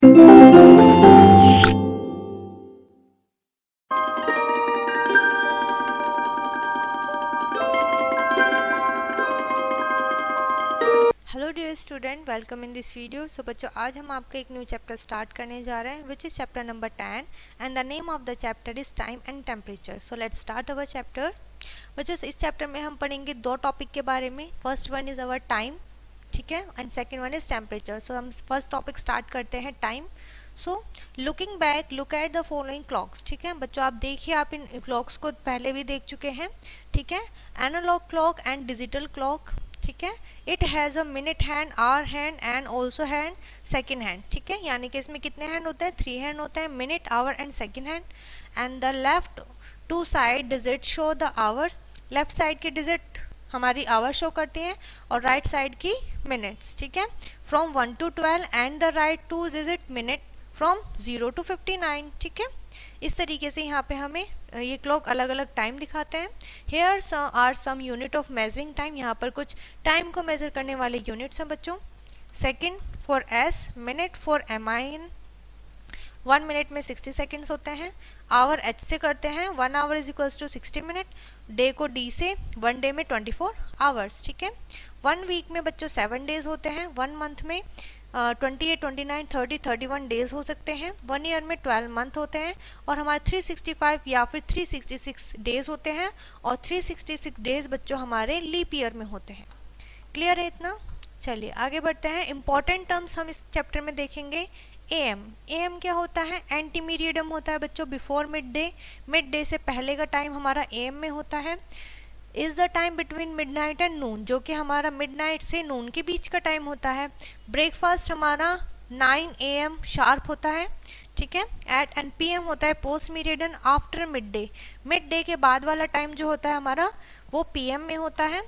Hello dear student, welcome in this video. So बच्चों, आज हम आपका एक न्यू चैप्टर स्टार्ट करने जा रहे हैं which is chapter number 10 and the name of the chapter is time and temperature. So let's start our chapter. बच्चों, इस चैप्टर में हम पढ़ेंगे दो टॉपिक के बारे में। First one is our time, ठीक है, and second one is temperature. So हम फर्स्ट टॉपिक स्टार्ट करते हैं time. So looking back, look at the following clocks. ठीक है बच्चों, आप देखिए, आप इन क्लॉक्स को पहले भी देख चुके हैं, ठीक है। Analogue clock and digital clock, ठीक है। It has a minute hand, hour hand and also hand, second hand, ठीक है। यानी कि इसमें कितने हैंड होते हैं? 3 हैंड होते हैं, minute, hour and second hand. And the left two side digit show the hour. Left side की डिजिट हमारी आवर शो करती हैं और राइट साइड की मिनट्स, ठीक है। From 1 to 12 and the right two digit minute from 0 to 59, ठीक है। इस तरीके से यहाँ पे हमें ये क्लॉक अलग अलग टाइम दिखाते हैं। Here are some unit of measuring time. यहाँ पर कुछ टाइम को मेजर करने वाले यूनिट्स हैं बच्चों। Second for S, minute for M I N, 1 minute में 60 सेकेंड्स होते हैं। आवर एच से करते हैं, 1 hour is equals to 60 minute. Day को डी से, 1 डे में 24 आवर्स, ठीक है। 1 वीक में बच्चों 7 डेज होते हैं। 1 मंथ में 28, 29, 30, 31 डेज हो सकते हैं। 1 ईयर में 12 मंथ होते हैं और हमारे 365 या फिर 366 डेज होते हैं और 366 डेज बच्चों हमारे लीप ईयर में होते हैं। क्लियर है इतना? चलिए आगे बढ़ते हैं। इंपॉर्टेंट टर्म्स हम इस चैप्टर में देखेंगे। एएम, एएम क्या होता है? एंटीमीरियडम होता है बच्चों before midday. Midday से पहले का टाइम हमारा एएम में होता है। Is the time between midnight and noon, जो कि हमारा मिडनाइट से नून के बीच का टाइम होता है। ब्रेकफास्ट हमारा 9 AM शार्प होता है, ठीक है। एट एंड PM होता है post meridiem after midday. Midday के बाद वाला टाइम जो होता है हमारा वो PM में होता है।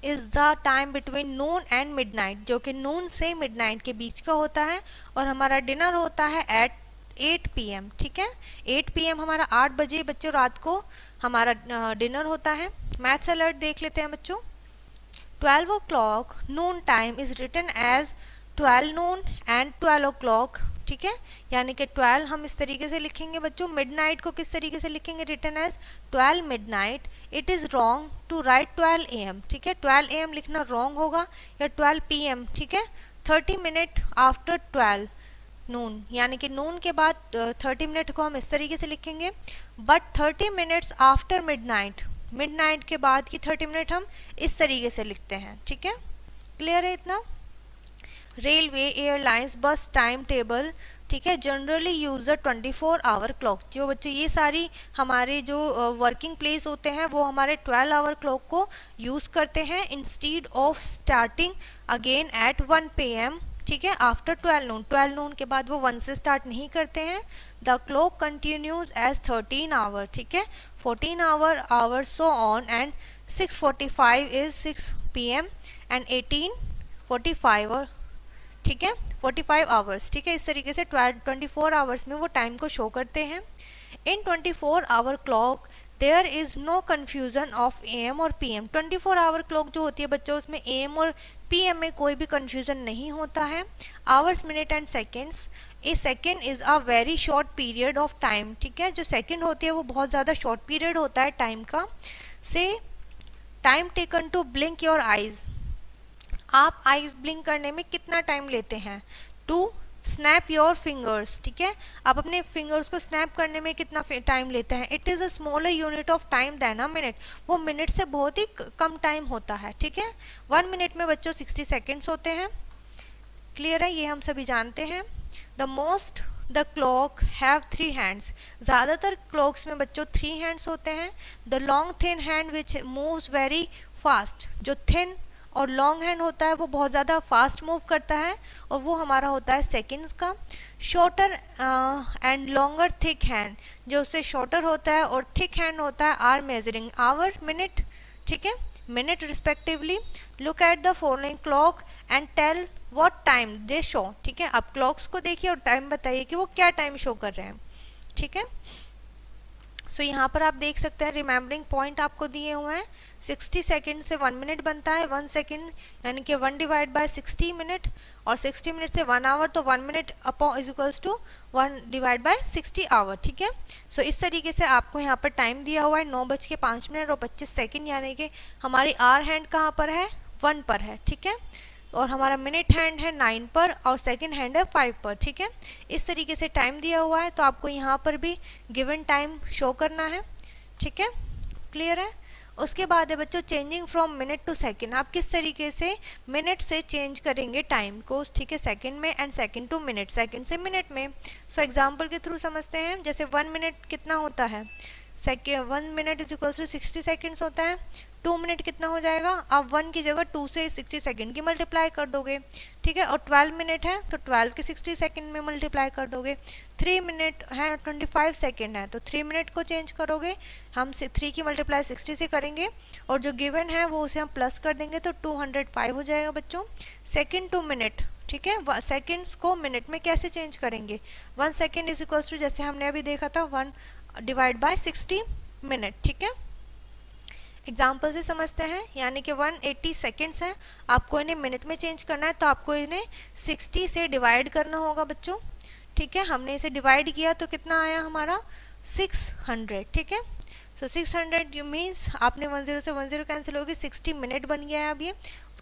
Is the time between Noon and midnight, जो कि नून से मिडनाइट के बीच का होता है। और हमारा डिनर होता है एट 8 PM, ठीक है। 8 PM हमारा 8 बजे बच्चों रात को हमारा डिनर होता है। मैथ्स अलर्ट देख लेते हैं बच्चों। 12 o'clock noon time is written as 12 noon and 12 o'clock, ठीक है। यानी कि 12 हम इस तरीके से लिखेंगे बच्चों। मिडनाइट को किस तरीके से लिखेंगे? Written as 12 midnight. It is wrong to write 12 AM, ठीक है। 12 AM लिखना रॉन्ग होगा, या 12 PM, ठीक है। 30 मिनट आफ्टर 12 नून, यानी कि नून के बाद 30 मिनट को हम इस तरीके से लिखेंगे। But 30 minutes after midnight, midnight के बाद की 30 मिनट हम इस तरीके से लिखते हैं, ठीक है। क्लियर है इतना? रेलवे, एयरलाइंस, बस टाइम टेबल, ठीक है, generally use the 24 hour clock. जो बच्चे ये सारी हमारे जो वर्किंग प्लेस होते हैं वो हमारे 12 आवर क्लॉक को यूज़ करते हैं instead of starting again at 1 PM, ठीक है, आफ्टर 12 नून। 12 नून के बाद वो 1 से स्टार्ट नहीं करते हैं। The clock continues as 13 hour, ठीक है, 14 hour so on and 6:45 is 6 PM and 18:45 और, ठीक है, 45 आवर्स, ठीक है। इस तरीके से 24 आवर्स में वो टाइम को शो करते हैं। In 24 hour clock there is no confusion of AM और PM। 24 आवर क्लॉक जो होती है बच्चों उसमें AM और PM में कोई भी कन्फ्यूज़न नहीं होता है। Hours, minute and seconds. A second is a very short period of time, ठीक है। जो सेकेंड होती है वो बहुत ज़्यादा शॉर्ट पीरियड होता है टाइम का। से time taken to blink your eyes, आप आइज ब्लिंक करने में कितना टाइम लेते हैं? टू स्नैप योर फिंगर्स, ठीक है, आप अपने फिंगर्स को स्नैप करने में कितना टाइम लेते हैं? It is a smaller unit of time than a minute. वो मिनट से बहुत ही कम टाइम होता है, ठीक है। 1 मिनट में बच्चों 60 सेकेंड्स होते हैं। क्लियर है? ये हम सभी जानते हैं। The most the clock have 3 hands. ज़्यादातर क्लॉक्स में बच्चों 3 हैंड्स होते हैं। The long thin hand which moves very fast, जो थिन और लॉन्ग हैंड होता है वो बहुत ज़्यादा फास्ट मूव करता है और वो हमारा होता है सेकेंड्स का। Shorter and longer thick hand, जो उससे शॉर्टर होता है और थिक हैंड होता है, आर मेजरिंग आवर, मिनट, ठीक है, minute respectively. Look at the following clock and tell what time they show, ठीक है। आप क्लॉक्स को देखिए और टाइम बताइए कि वो क्या टाइम शो कर रहे हैं, ठीक है। सो यहाँ पर आप देख सकते हैं रिमेम्बरिंग पॉइंट आपको दिए हुए हैं। 60 सेकेंड से 1 मिनट बनता है, 1 सेकेंड यानी कि 1 डिवाइड बाय 60 मिनट, और 60 मिनट से 1 आवर, तो 1 minute upon is equals to 1 divide by 60 hour. ठीक है, सो इस तरीके से आपको यहाँ पर टाइम दिया हुआ है 9:05 और 25 सेकेंड, यानी कि हमारी आवर हैंड कहाँ पर है, 1 पर है। ठीक है, और हमारा मिनट हैंड है 9 पर और सेकंड हैंड है 5 पर। ठीक है, इस तरीके से टाइम दिया हुआ है, तो आपको यहाँ पर भी गिवन टाइम शो करना है। ठीक है, क्लियर है। उसके बाद है बच्चों changing from minute to second. आप किस तरीके से मिनट से चेंज करेंगे टाइम को, ठीक है, सेकंड में, and second to minute, second से मिनट में। सो एग्जांपल के थ्रू समझते हैं। जैसे 1 मिनट कितना होता है, 1 minute is equal to 60 seconds होता है। 2 मिनट कितना हो जाएगा, आप 1 की जगह 2 से 60 सेकेंड की मल्टीप्लाई कर दोगे। ठीक है, और 12 मिनट है तो 12 के 60 सेकेंड में मल्टीप्लाई कर दोगे। 3 मिनट है 25 सेकेंड है तो 3 मिनट को चेंज करोगे, हम 3 की मल्टीप्लाई 60 से करेंगे और जो गिवन है वो उसे हम प्लस कर देंगे तो 205 हो जाएगा बच्चों। सेकेंड टू मिनट, ठीक है, सेकेंड्स को मिनट में कैसे चेंज करेंगे, 1 सेकेंड इज इक्वल टू, जैसे हमने अभी देखा था, 1 डिवाइड बाय 60 मिनट। ठीक है, एग्जाम्पल से समझते हैं। यानी कि 180 सेकेंड्स है, आपको इन्हें मिनट में चेंज करना है तो आपको इन्हें 60 से डिवाइड करना होगा बच्चों। ठीक है, हमने इसे डिवाइड किया तो कितना आया हमारा 600। ठीक है, सो 600 मीन्स आपने 10 से 10 कैंसिल होगी, 60 मिनट बन गया है। अब ये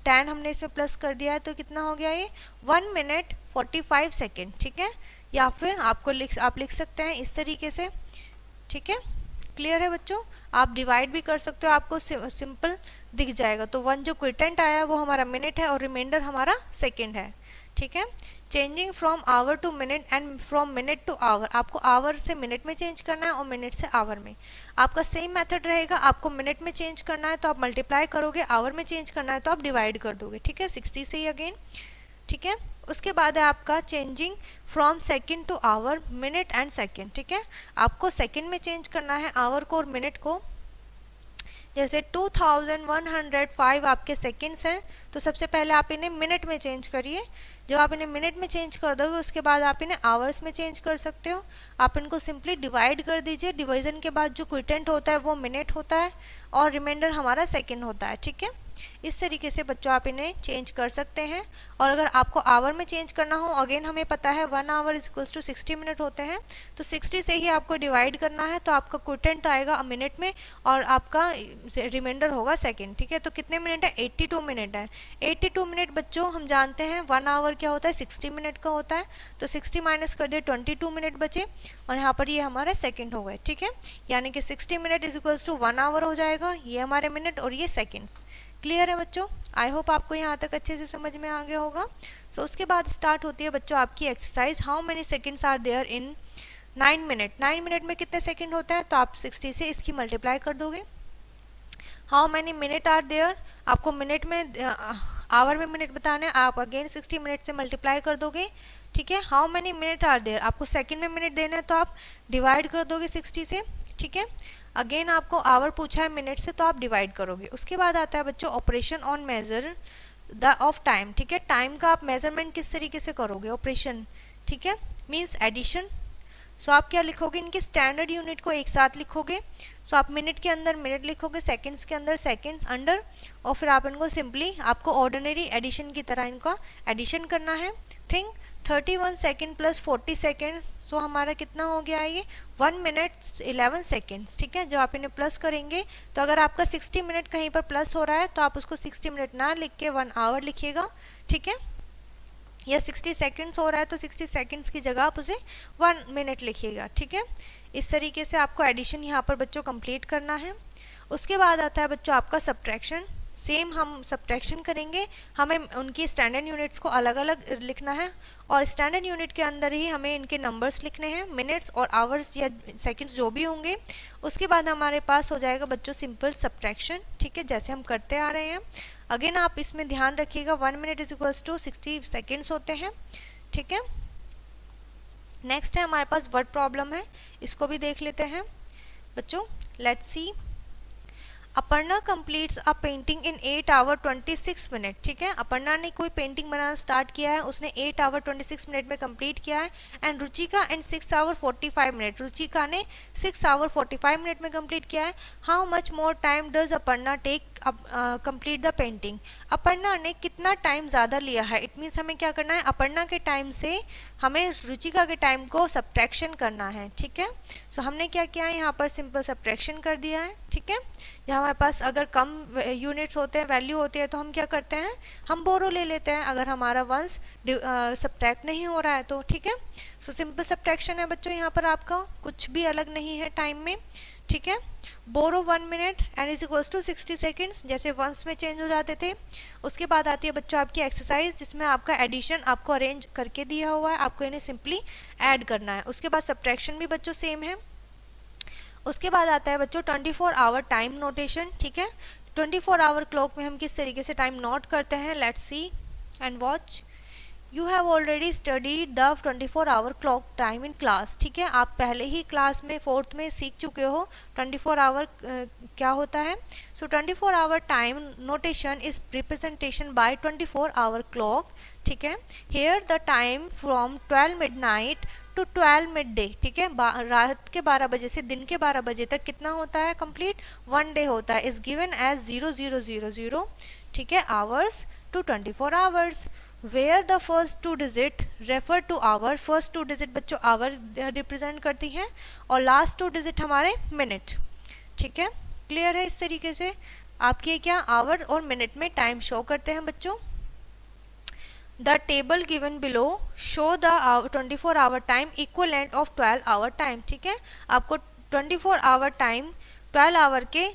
10 हमने इसमें प्लस कर दिया है तो कितना हो गया ये 1 मिनट 45 सेकेंड। ठीक है, या फिर आप लिख सकते हैं इस तरीके से। ठीक है, क्लियर है बच्चों। आप डिवाइड भी कर सकते हो, आपको सिंपल दिख जाएगा। तो 1 जो क्विटेंट आया वो हमारा मिनट है और रिमाइंडर हमारा सेकेंड है। ठीक है, changing from hour to minute and from minute to hour, आपको आवर से मिनट में चेंज करना है और मिनट से आवर में। आपका सेम मेथड रहेगा, आपको मिनट में चेंज करना है तो आप मल्टीप्लाई करोगे, आवर में चेंज करना है तो आप डिवाइड कर दोगे। ठीक है, 60 से ही अगेन। ठीक है, उसके बाद है आपका changing from second to hour, minute and second. ठीक है, आपको सेकंड में चेंज करना है आवर को और मिनट को। जैसे 2105 आपके सेकंड्स हैं तो सबसे पहले आप इन्हें मिनट में चेंज करिए। जब आप इन्हें मिनट में चेंज कर दोगे उसके बाद आप इन्हें आवर्स में चेंज कर सकते हो। आप इनको सिंपली डिवाइड कर दीजिए, डिवीजन के बाद जो क्विटेंट होता है वो मिनट होता है और रिमाइंडर हमारा सेकंड होता है। ठीक है, इस तरीके से बच्चों आप इन्हें चेंज कर सकते हैं। और अगर आपको आवर में चेंज करना हो, अगेन हमें पता है 1 hour is equals to 60 minute होते हैं, तो 60 से ही आपको डिवाइड करना है तो आपका क्विटेंट आएगा मिनट में और आपका रिमाइंडर होगा सेकंड। ठीक है, तो कितने मिनट है, 82 मिनट है। 82 मिनट बच्चों हम जानते हैं 1 आवर क्या होता है, 60 मिनट का होता है, तो 60 माइनस कर दिए 22 मिनट बचे और यहाँ पर ये हमारे सेकंड हो गए। ठीक है, यानी कि 60 minute is equals to 1 hour हो जाएगा, ये हमारे मिनट और ये सेकेंड्स। क्लियर है बच्चों, आई होप आपको यहाँ तक अच्छे से समझ में आ गया होगा। सो उसके बाद स्टार्ट होती है बच्चों आपकी exercise, how many seconds are there in 9 minute. 9 minute में कितने सेकेंड होता है, तो आप 60 से इसकी मल्टीप्लाई कर दोगे। How many minute are there, आपको मिनट में आवर में मिनट बताना है, आप अगेन 60 मिनट से मल्टीप्लाई कर दोगे। ठीक है, how many minute are there, आपको सेकेंड में मिनट देना है तो आप डिवाइड कर दोगे 60 से। ठीक है, अगेन आपको आवर पूछा है मिनट से तो आप डिवाइड करोगे। उसके बाद आता है बच्चों operation on measure the of time. ठीक है, टाइम का आप मेजरमेंट किस तरीके से करोगे, ऑपरेशन। ठीक है, मीन्स एडिशन। सो आप क्या लिखोगे, इनकी स्टैंडर्ड यूनिट को एक साथ लिखोगे। सो आप मिनट के अंदर मिनट लिखोगे, सेकंड्स के अंदर सेकंड्स अंडर, और फिर आप इनको सिंपली आपको ऑर्डिनरी एडिशन की तरह इनका एडिशन करना है। थिंक 31 सेकेंड प्लस 40 सेकेंड्स, सो हमारा कितना हो गया है ये 1 मिनट 11 सेकेंड्स। ठीक है, जब आप इन्हें प्लस करेंगे तो अगर आपका 60 मिनट कहीं पर प्लस हो रहा है तो आप उसको 60 मिनट ना लिख के 1 आवर लिखिएगा। ठीक है, या 60 सेकेंड्स हो रहा है तो 60 सेकेंड्स की जगह आप उसे 1 मिनट लिखिएगा। ठीक है, इस तरीके से आपको एडिशन यहाँ पर बच्चों कंप्लीट करना है। उसके बाद आता है बच्चों आपका सब्ट्रैक्शन। सेम हम सब्ट्रैक्शन करेंगे, हमें उनकी स्टैंडर्ड यूनिट्स को अलग अलग लिखना है और स्टैंडर्ड यूनिट के अंदर ही हमें इनके नंबर्स लिखने हैं, मिनट्स और आवर्स या सेकंड्स जो भी होंगे। उसके बाद हमारे पास हो जाएगा बच्चों सिंपल सब्ट्रैक्शन। ठीक है, जैसे हम करते आ रहे हैं। अगेन आप इसमें ध्यान रखिएगा 1 minute is equals to 60 seconds होते हैं। ठीक है, नेक्स्ट है हमारे पास वर्ड प्रॉब्लम है, इसको भी देख लेते हैं बच्चों। Let's see, Aparna completes a painting in 8 hour 26 minute. ठीक है, अपर्णा ने कोई पेंटिंग बनाना स्टार्ट किया है, उसने 8 आवर 26 मिनट में कंप्लीट किया है। And Ruchika in 6 hour 45 minute, Ruchika ने 6 आवर 45 मिनट में कंप्लीट किया है। How much more time does Aparna take complete the painting, Aparna ने कितना टाइम ज़्यादा लिया है। इट मीन्स हमें क्या करना है, अपर्णा के टाइम से हमें रुचिका के टाइम को सब्ट्रैक्शन करना है। ठीक है, सो हमने क्या किया है, यहाँ पर सिंपल सब्ट्रैक्शन कर दिया है। ठीक है, जहाँ हमारे पास अगर कम यूनिट्स होते हैं, वैल्यू होती है, तो हम क्या करते हैं, हम बोरो ले लेते हैं अगर हमारा वंस सब्ट्रैक्ट नहीं हो रहा है तो। ठीक है, सो सिंपल सब्ट्रैक्शन है बच्चों, यहाँ पर आपका कुछ भी अलग नहीं है टाइम में। ठीक है, borrow 1 minute and is equals to 60 seconds, जैसे वंस में चेंज हो जाते थे। उसके बाद आती है बच्चों आपकी एक्सरसाइज, जिसमें आपका एडिशन आपको अरेंज करके दिया हुआ है, आपको इन्हें सिंपली ऐड करना है। उसके बाद सब्ट्रैक्शन भी बच्चों सेम है। उसके बाद आता है बच्चों 24 आवर टाइम नोटेशन। ठीक है, 24 आवर क्लॉक में हम किस तरीके से टाइम नोट करते हैं, let's see and watch. You have already studied the 24 hour clock time in class. ठीक है, आप पहले ही क्लास में 4th में सीख चुके हो 24 आवर क्या होता है। So 24 hour time notation is representation by 24 hour clock. ठीक है, here the time from 12 midnight to 12 midday. ठीक है, रात के 12 बजे से दिन के 12 बजे तक कितना होता है कंप्लीट, 1 डे होता है। Is given as 0000। ठीक है, hours to 24 hours. Where the first 2 digit refer to hour, first 2 digit बच्चों आवर रिप्रेजेंट करती हैं और लास्ट 2 डिजिट हमारे मिनट। ठीक है, क्लियर है। इस तरीके से आपके क्या आवर और मिनट में टाइम शो करते हैं बच्चों। The table given below show the 24 hour time equivalent of 12 hour time. ठीक है, आपको 24 आवर टाइम 12 आवर के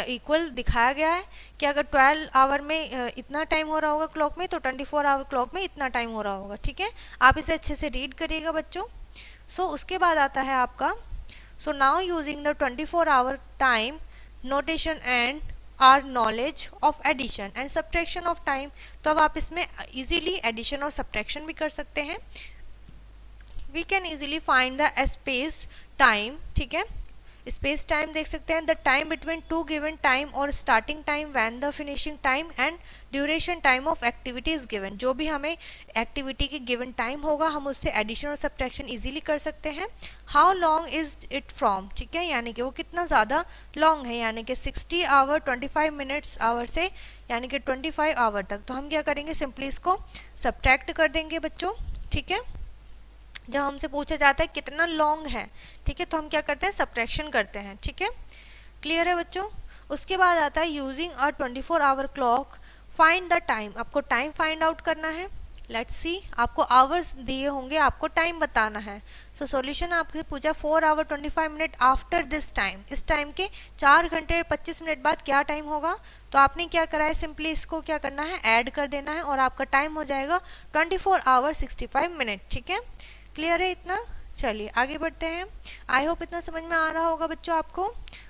इक्वल दिखाया गया है कि अगर 12 आवर में इतना टाइम हो रहा होगा क्लॉक में, तो 24 आवर क्लॉक में इतना टाइम हो रहा होगा। ठीक है, आप इसे अच्छे से रीड करिएगा बच्चों। सो उसके बाद आता है आपका, so now using the 24 hour time notation and our knowledge of addition and subtraction of time, तो अब आप इसमें इजीली एडिशन और सब्ट्रैक्शन भी कर सकते हैं। We can easily find the space time. ठीक है, स्पेस टाइम देख सकते हैं, the time between 2 given time और starting time when the finishing time and duration time of activity is given. जो भी हमें एक्टिविटी की गिवन टाइम होगा हम उससे एडिशन और सब्ट्रैक्शन इजीली कर सकते हैं। How long is it from, ठीक है, यानी कि वो कितना ज़्यादा लॉन्ग है, यानी कि 60 आवर 25 मिनट्स आवर से यानी कि 25 आवर तक। तो हम क्या करेंगे, सिंपली इसको सब्ट्रैक्ट कर देंगे बच्चों। ठीक है, जब हमसे पूछा जाता है कितना लॉन्ग है, ठीक है, तो हम क्या करते हैं, सब्ट्रैक्शन करते हैं। ठीक है, क्लियर है बच्चों। उसके बाद आता है using a 24 hour clock find the time, आपको टाइम फाइंड आउट करना है। लेट्स सी, आपको आवर्स दिए होंगे, आपको टाइम बताना है। सो सॉल्यूशन आपसे पूछा 4 hour 25 minute after this time, इस टाइम के 4 घंटे 25 मिनट बाद क्या टाइम होगा। तो आपने क्या करा है, सिंपली इसको क्या करना है, ऐड कर देना है और आपका टाइम हो जाएगा 24 आवर 65 मिनट। ठीक है, क्लियर है इतना। चलिए आगे बढ़ते हैं। आई होप इतना समझ में आ रहा होगा बच्चों आपको।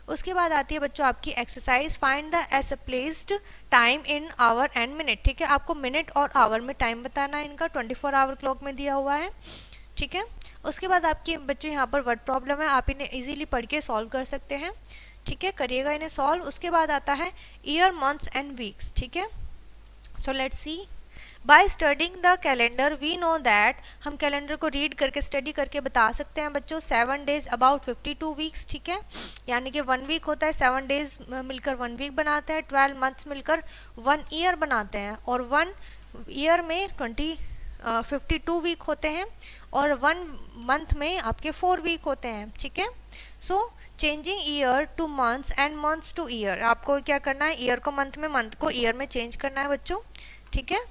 उसके बाद आती है बच्चों आपकी exercise find the S placed time in our and minute. ठीक है, आपको मिनट और आवर में टाइम बताना है, इनका 24 आवर क्लॉक में दिया हुआ है। ठीक है, उसके बाद आपके बच्चों यहाँ पर वर्ड प्रॉब्लम है, आप इन्हें इजीली पढ़ के सॉल्व कर सकते हैं। ठीक है, करिएगा इन्हें सॉल्व। उसके बाद आता है ईयर मंथ्स एंड वीक्स। ठीक है, so let's see, by studying the calendar we know that, हम कैलेंडर को रीड करके स्टडी करके बता सकते हैं बच्चों 7 डेज अबाउट 52 वीक्स। ठीक है, यानी कि 1 वीक होता है, 7 डेज मिलकर 1 वीक बनाते हैं, 12 मंथ्स मिलकर 1 ईयर बनाते हैं और 1 ईयर में 52 वीक होते हैं और 1 मंथ में आपके 4 वीक होते हैं। ठीक है, so changing year to months and months to year, आपको क्या करना है, ईयर को मंथ में, मंथ को ईयर में चेंज करना है बच्चों। ठीक है,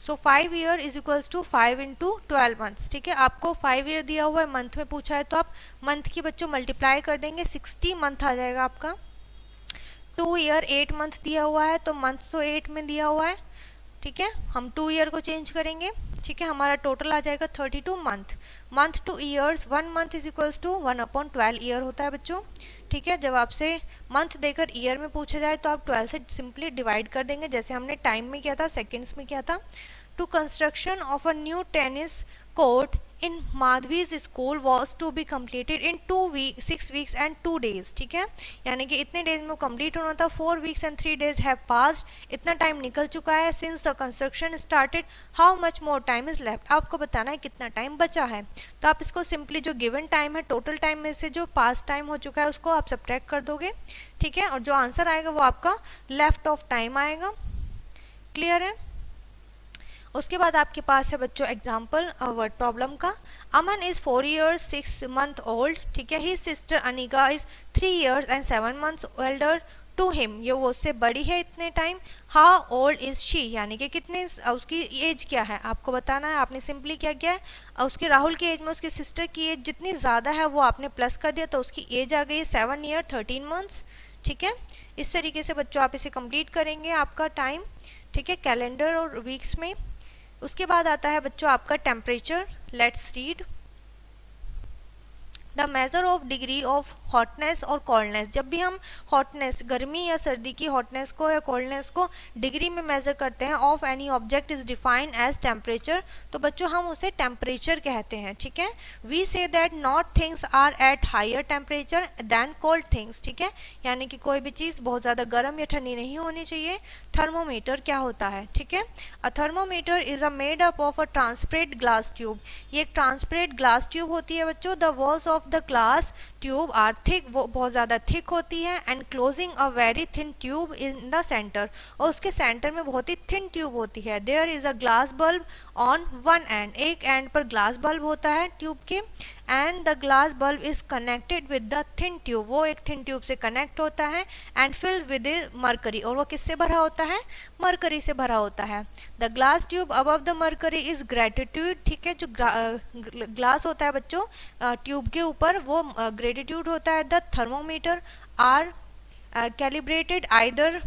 so 5 year is equals to 5 into 12 months. ठीक है, आपको 5 ईयर दिया हुआ है, मंथ में पूछा है, तो आप मंथ की बच्चों मल्टीप्लाई कर देंगे, 60 मंथ आ जाएगा आपका। 2 ईयर 8 मंथ दिया हुआ है, तो मंथ तो 8 में दिया हुआ है। ठीक है, हम 2 ईयर को चेंज करेंगे। ठीक है, हमारा टोटल आ जाएगा 32 month. Month to years, 1 month is equals to 1/12 year होता है बच्चों। ठीक है, जब आपसे मंथ देकर ईयर में पूछा जाए तो आप 12 से सिंपली डिवाइड कर देंगे, जैसे हमने टाइम में किया था, सेकेंड्स में किया था। To construction of a new tennis court in Madhavi's school was to be completed in 6 weeks and 2 days। ठीक है, यानी कि इतने डेज में वो कम्प्लीट होना था। 4 weeks and 3 days have passed, इतना टाइम निकल चुका है। Since the construction started how much more time is left, आपको बताना है कितना टाइम बचा है। तो आप इसको सिंपली जो गिवन टाइम है, टोटल टाइम में से जो पास्ट टाइम हो चुका है उसको आप सब्ट्रैक्ट कर दोगे। ठीक है, और जो आंसर आएगा वो आपका लेफ्ट ऑफ टाइम आएगा। क्लियर है। उसके बाद आपके पास है बच्चों एग्जाम्पल वर्ड प्रॉब्लम का। Aman is 4 years 6 months old। ठीक है, he sister Anika is 3 years and 7 months elder to him, ये वो उससे बड़ी है इतने time. How old is she, यानी कि कितने उसकी एज क्या है आपको बताना है। आपने सिंपली क्या किया है, उसके राहुल की एज में उसकी सिस्टर की एज जितनी ज़्यादा है वो आपने प्लस कर दिया, तो उसकी एज आ गई 7 years 13 months। ठीक है, इस तरीके से बच्चों आप इसे कंप्लीट करेंगे आपका टाइम। ठीक है, कैलेंडर और वीक्स में। उसके बाद आता है बच्चों आपका temperature. Let's read. The measure of degree of hotness और कोल्डनेस, जब भी हम हॉटनेस, गर्मी या सर्दी की हॉटनेस को या कोल्डनेस को डिग्री में मेजर करते हैं, of any object is defined as temperature, तो बच्चों हम उसे टेम्परेचर कहते हैं। ठीक है, we say that hot things are at higher temperature than cold things. ठीक है, यानी कि कोई भी चीज़ बहुत ज़्यादा गर्म या ठंडी नहीं होनी चाहिए। थर्मोमीटर क्या होता है? ठीक है, a thermometer is a made up of a transparent glass tube, ये एक ट्रांसपेरेंट ग्लास ट्यूब होती है बच्चों। The walls of the glass tube are thick, वो बहुत ज़्यादा थिक होती है। And closing a very thin tube in the centre, और उसके सेंटर में बहुत ही थिन ट्यूब होती है। There is a glass bulb on one end, एक एंड पर ग्लास बल्ब होता है ट्यूब के। And the glass bulb is connected with the thin tube, वो एक थिन ट्यूब से कनेक्ट होता है। एंड फिल्ड विद मरकरी, और वो किससे भरा होता है? मरकरी से भरा होता है। The glass tube above the mercury is gratitude. ठीक है, जो ग्लास होता है बच्चों ट्यूब के ऊपर वो ग्रेटिट्यूड होता है। The thermometer are calibrated either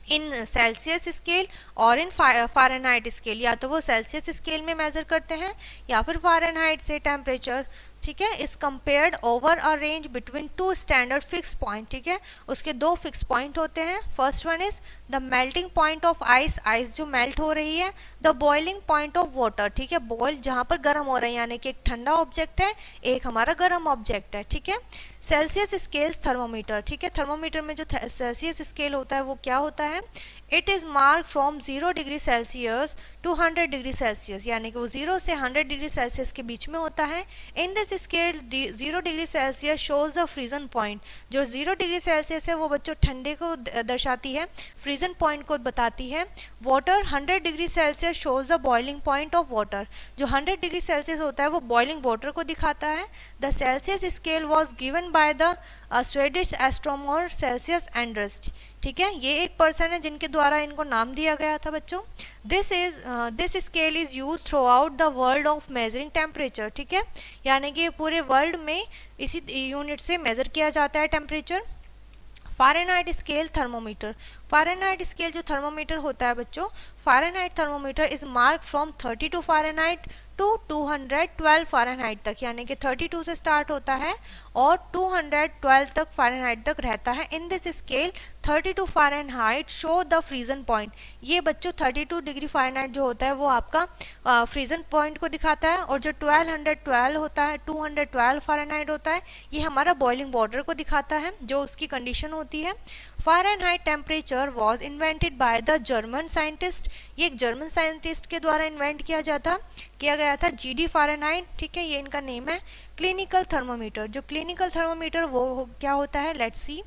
in Celsius scale और इन फ़ारेनहाइट स्केल, या तो वो सेल्सियस स्केल में मेजर करते हैं या फिर फ़ारेनहाइट से टेम्परेचर। ठीक है, इस compared over a range between 2 standard fix point. ठीक है, उसके 2 फिक्स पॉइंट होते हैं। First one is the melting point of ice, ice जो मेल्ट हो रही है। The boiling point of water, ठीक है, बॉयल जहाँ पर गर्म हो रहा है, यानी कि एक ठंडा ऑब्जेक्ट है, एक हमारा गर्म ऑब्जेक्ट है। ठीक है, सेल्सियस स्केल थर्मोमीटर। ठीक है, थर्मोमीटर में जो सेल्सियस स्केल होता है वो क्या होता है? It is mark from 0 degree Celsius to 100 degree Celsius, यानी कि वो 0 से 100 डिग्री सेल्सियस के बीच में होता है। In this scale 0 degree Celsius shows the फ्रीजन point, जो 0 डिग्री सेल्सियस है वो बच्चों ठंडे को दर्शाती है, फ्रीजन पॉइंट को बताती है। Water 100 degree Celsius shows the boiling point of water, जो 100 डिग्री सेल्सियस होता है वो बॉइलिंग वाटर को दिखाता है। The Celsius scale was given by the Swedish astronomer Celsius Anders. ठीक है, ये एक पर्सन है जिनके द्वारा इनको नाम दिया गया था बच्चों। This scale is use through out the world of measuring temperature. ठीक है, यानी कि पूरे वर्ल्ड में इसी यूनिट से मेजर किया जाता है temperature. Fahrenheit scale thermometer, Fahrenheit scale जो थर्मोमीटर होता है बच्चों, Fahrenheit thermometer is mark from 32 Fahrenheit to 212 Fahrenheit तक, यानी कि 32 से स्टार्ट होता है और 212 तक फ़ारेनहाइट तक रहता है। In this scale 32 Fahrenheit show the फ्रीजन point, ये बच्चों 32 डिग्री फ़ारेनहाइट जो होता है वो आपका फ्रीजन पॉइंट को दिखाता है। और जो 1212 होता है, 212 फ़ारेनहाइट होता है, ये हमारा बॉइलिंग वाटर को दिखाता है, जो उसकी कंडीशन होती है। Fahrenheit temperature was invented by the German scientist, ये एक जर्मन साइंटिस्ट के द्वारा इन्वेंट किया गया था GD फ़ारेनहाइट। ठीक है, ये इनका नेम है। क्लिनिकल थर्मोमीटर, जो क्लिनिकल थर्मोमीटर वो क्या होता है? Let's see.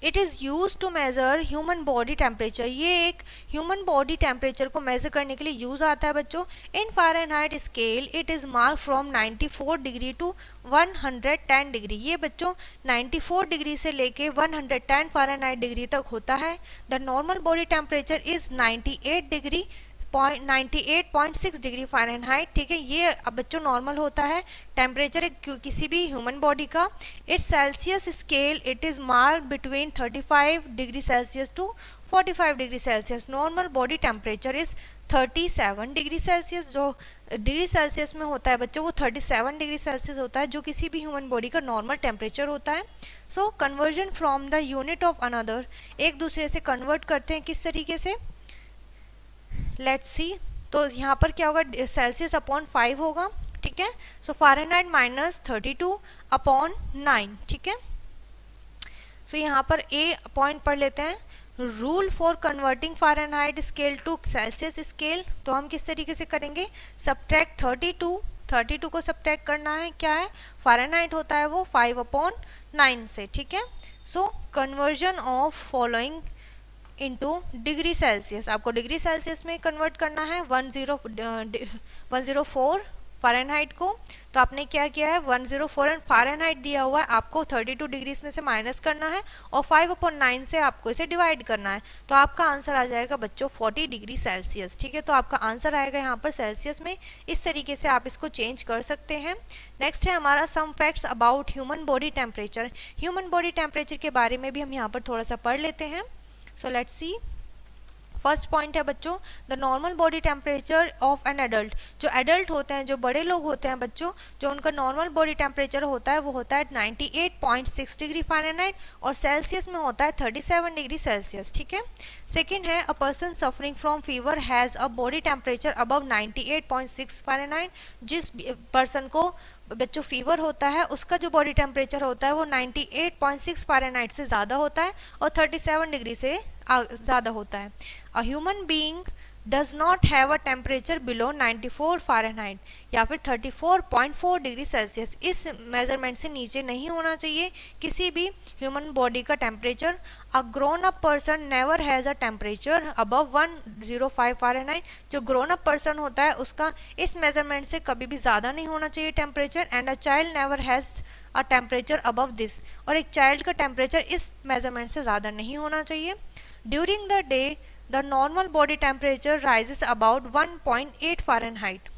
It is use to measure human body temperature, ये एक ह्यूमन बॉडी टेम्परेचर को मेज़र करने के लिए यूज़ आता है बच्चों। In Fahrenheit scale it is mark from 94 degree to 110 degree, ये बच्चों 94 डिग्री से लेके 110 फ़ारेनहाइट डिग्री तक होता है। The normal body temperature is 98.6 degree Fahrenheit. ठीक है, ये अब बच्चों नॉर्मल होता है टेम्परेचर किसी भी ह्यूमन बॉडी का। It's Celsius scale it is mark between 35 degree Celsius to 45 degree Celsius. Normal body temperature is 37 degree Celsius, जो डिग्री सेल्सियस में होता है बच्चों वो 37 डिग्री सेल्सियस होता है, जो किसी भी ह्यूमन बॉडी का नॉर्मल टेम्परेचर होता है। So conversion from the unit of another, एक दूसरे से कन्वर्ट करते हैं किस तरीके से? Let's see. तो यहाँ पर क्या होगा, सेल्सियस अपॉन 5 होगा, ठीक है। सो फ़ारेनहाइट माइनस 32 अपॉन 9, ठीक है। सो यहाँ पर ए पॉइंट पढ़ लेते हैं, rule for converting Fahrenheit scale to Celsius scale. तो हम किस तरीके से करेंगे, सब्ट्रैक्ट 32 को सब्ट्रैक्ट करना है, क्या है, फ़ारेनहाइट होता है वो 5 अपॉन 9 से, ठीक है। So conversion of following into degree Celsius, आपको डिग्री सेल्सियस में कन्वर्ट करना है 104 फ़ारेनहाइट को। तो आपने क्या किया है, 104 एंड फ़ारेनहाइट दिया हुआ है, आपको 32 डिग्रीज में से माइनस करना है और 5 अपॉन 9 से आपको इसे डिवाइड करना है। तो आपका आंसर आ जाएगा बच्चों 40 डिग्री सेल्सियस, ठीक है। तो आपका आंसर आएगा यहाँ पर सेल्सियस में, इस तरीके से आप इसको चेंज कर सकते हैं। नेक्स्ट है हमारा some facts about human body temperature. Human body temperature के बारे में भी हम यहाँ पर थोड़ा सा पढ़ लेते हैं। सो लेट्स सी, फर्स्ट पॉइंट है बच्चों, the normal body temperature of an adult. जो एडल्ट होते हैं, जो बड़े लोग होते हैं बच्चों, जो उनका नॉर्मल बॉडी टेम्परेचर होता है वो होता है 98.6 डिग्री फ़ारेनहाइट और सेल्सियस में होता है 37 डिग्री सेल्सियस, ठीक है। सेकंड है, a person suffering from fever has a body temperature above 98.6 Fahrenheit. जिस पर्सन को बच्चों फीवर होता है उसका जो बॉडी टेम्परेचर होता है वो 98.6 फ़ारेनहाइट से ज़्यादा होता है और 37 डिग्री से ज़्यादा होता है। A human being does not have a temperature below 94 Fahrenheit या फिर 34.4 डिग्री सेल्सियस। इस मेजरमेंट से नीचे नहीं होना चाहिए किसी भी ह्यूमन बॉडी का temperature. A grown up person never has a temperature above 105 Fahrenheit. जो ग्रोन अप पर्सन होता है उसका इस मेजरमेंट से कभी भी ज़्यादा नहीं होना चाहिए temperature. And a child never has a temperature above this. और एक चाइल्ड का टेम्परेचर इस मेजरमेंट से ज़्यादा नहीं होना चाहिए। During the day the normal body temperature rises about 1.8 Fahrenheit.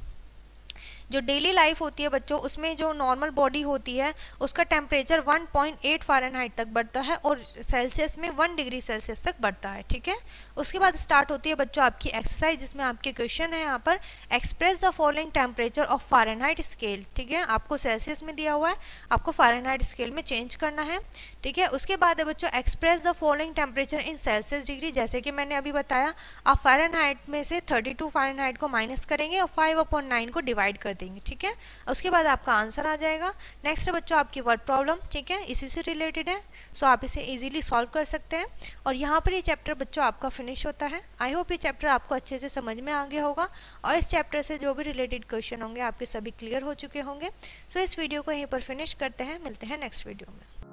जो डेली लाइफ होती है बच्चों उसमें जो नॉर्मल बॉडी होती है उसका टेम्परेचर 1.8 फ़ारेनहाइट तक बढ़ता है और सेल्सियस में 1 डिग्री सेल्सियस तक बढ़ता है, ठीक है। उसके बाद स्टार्ट होती है बच्चों आपकी एक्सरसाइज, जिसमें आपके क्वेश्चन है यहाँ पर, express the following temperature of Fahrenheit scale, ठीक है। आपको सेल्सियस में दिया हुआ है, आपको फ़ारेनहाइट स्केल में चेंज करना है, ठीक है। उसके बाद है बच्चों express the following temperature in Celsius degree. जैसे कि मैंने अभी बताया, आप फ़ारेनहाइट में से 32 फ़ारेनहाइट को माइनस करेंगे और 5 अपॉन 9 को डिवाइड कर देंगे, ठीक है। उसके बाद आपका आंसर आ जाएगा। नेक्स्ट है बच्चों आपकी वर्ड प्रॉब्लम, ठीक है, इसी से रिलेटेड है। सो आप इसे इजीली सॉल्व कर सकते हैं और यहाँ पर ये चैप्टर बच्चों आपका फिनिश होता है। आई होप ये चैप्टर आपको अच्छे से समझ में आ गया होगा और इस चैप्टर से जो भी रिलेटेड क्वेश्चन होंगे आपके सभी क्लियर हो चुके होंगे। सो इस वीडियो को यहीं पर फिनिश करते हैं, मिलते हैं नेक्स्ट वीडियो में।